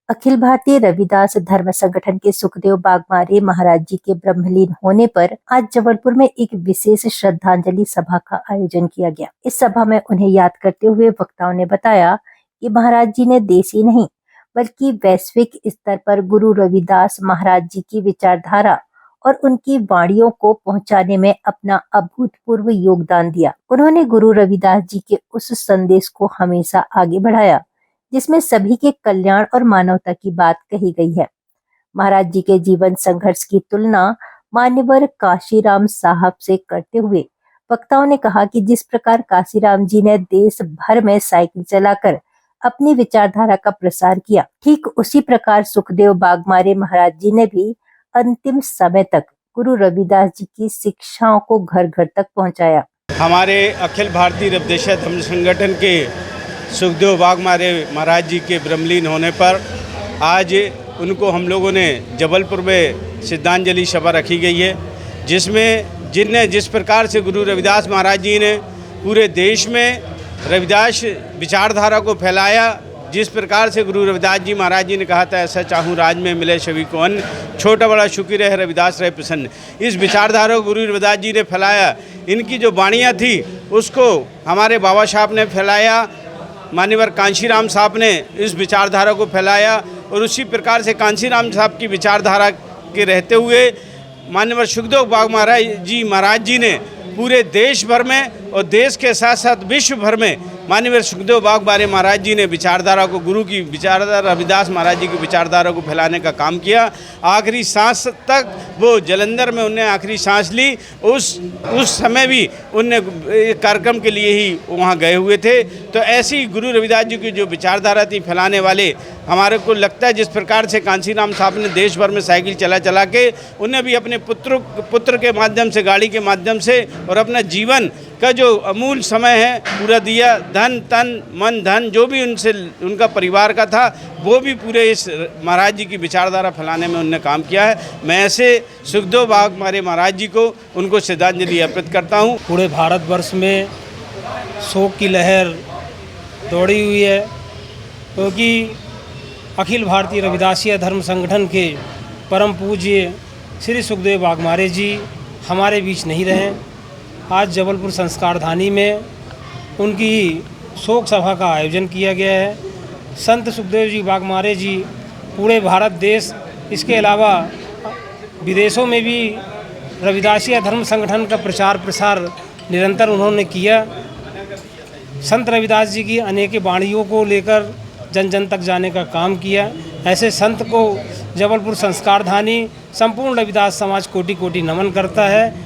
अखिल भारतीय रविदास धर्म संगठन के सुखदेव बागमारे महाराज जी के ब्रह्मलीन होने पर आज जबलपुर में एक विशेष श्रद्धांजलि सभा का आयोजन किया गया। इस सभा में उन्हें याद करते हुए वक्ताओं ने बताया कि महाराज जी ने देश ही नहीं बल्कि वैश्विक स्तर पर गुरु रविदास महाराज जी की विचारधारा और उनकी वाणियों को पहुंचाने में अपना अभूतपूर्व योगदान दिया। उन्होंने गुरु रविदास जी के उस संदेश को हमेशा आगे बढ़ाया जिसमें सभी के कल्याण और मानवता की बात कही गई है। महाराज जी के जीवन संघर्ष की तुलना मान्यवर काशीराम साहब से करते हुए वक्ताओं ने कहा कि जिस प्रकार काशीराम जी ने देश भर में साइकिल चलाकर अपनी विचारधारा का प्रसार किया, ठीक उसी प्रकार सुखदेव बागमारे महाराज जी ने भी अंतिम समय तक गुरु रविदास जी की शिक्षाओं को घर घर तक पहुंचाया। हमारे अखिल भारतीय रविदास धर्म संगठन के सुखदेव बागमारे महाराज जी के ब्रह्मलीन होने पर आज उनको हम लोगों ने जबलपुर में श्रद्धांजलि सभा रखी गई है, जिसमें जिस प्रकार से गुरु रविदास महाराज जी ने पूरे देश में रविदास विचारधारा को फैलाया। जिस प्रकार से गुरु रविदास जी महाराज जी ने कहा था, ऐसा चाहूँ राज में मिले सभी को अन्न, छोटा बड़ा सुखी रहे रविदास रहे प्रसन्न। इस विचारधारा को गुरु रविदास जी ने फैलाया। इनकी जो वाणियाँ थी उसको हमारे बाबा साहब ने फैलाया, मान्यवर कांशीराम साहब ने इस विचारधारा को फैलाया और उसी प्रकार से कांशीराम साहब की विचारधारा के रहते हुए मान्यवर सुखदेव बागमारे जी महाराज जी ने पूरे देश भर में और देश के साथ साथ विश्व भर में मान्यवर सुखदेव बागमारे महाराज जी ने विचारधारा को, गुरु की विचारधारा रविदास महाराज जी की विचारधारा को फैलाने का काम किया। आखिरी सांस तक वो जलंधर में उनने आखिरी सांस ली। उस समय भी उनने कार्यक्रम के लिए ही वहाँ गए हुए थे। तो ऐसी गुरु रविदास जी की जो विचारधारा थी फैलाने वाले, हमारे को लगता है जिस प्रकार से कांशीराम साहब ने देश भर में साइकिल चला के उन्हें भी अपने पुत्र के माध्यम से, गाड़ी के माध्यम से और अपना जीवन का जो अमूल समय है पूरा दिया। धन तन मन धन जो भी उनका परिवार का था वो भी पूरे इस महाराज जी की विचारधारा फैलाने में उन्होंने काम किया है। मैं ऐसे सुखदेव बागमारे महाराज जी को उनको श्रद्धांजलि अर्पित करता हूँ। पूरे भारतवर्ष में शोक की लहर दौड़ी हुई है, क्योंकि अखिल भारतीय रविदासीय धर्म संगठन के परम पूज्य श्री सुखदेव बागमारे जी हमारे बीच नहीं रहे। आज जबलपुर संस्कारधानी में उनकी शोक सभा का आयोजन किया गया है। संत सुखदेव जी बागमारे जी पूरे भारत देश, इसके अलावा विदेशों में भी रविदासीय धर्म संगठन का प्रचार प्रसार निरंतर उन्होंने किया। संत रविदास जी की अनेक वाणियों को लेकर जन जन तक जाने का काम किया। ऐसे संत को जबलपुर संस्कारधानी संपूर्ण रविदास समाज कोटि कोटि नमन करता है।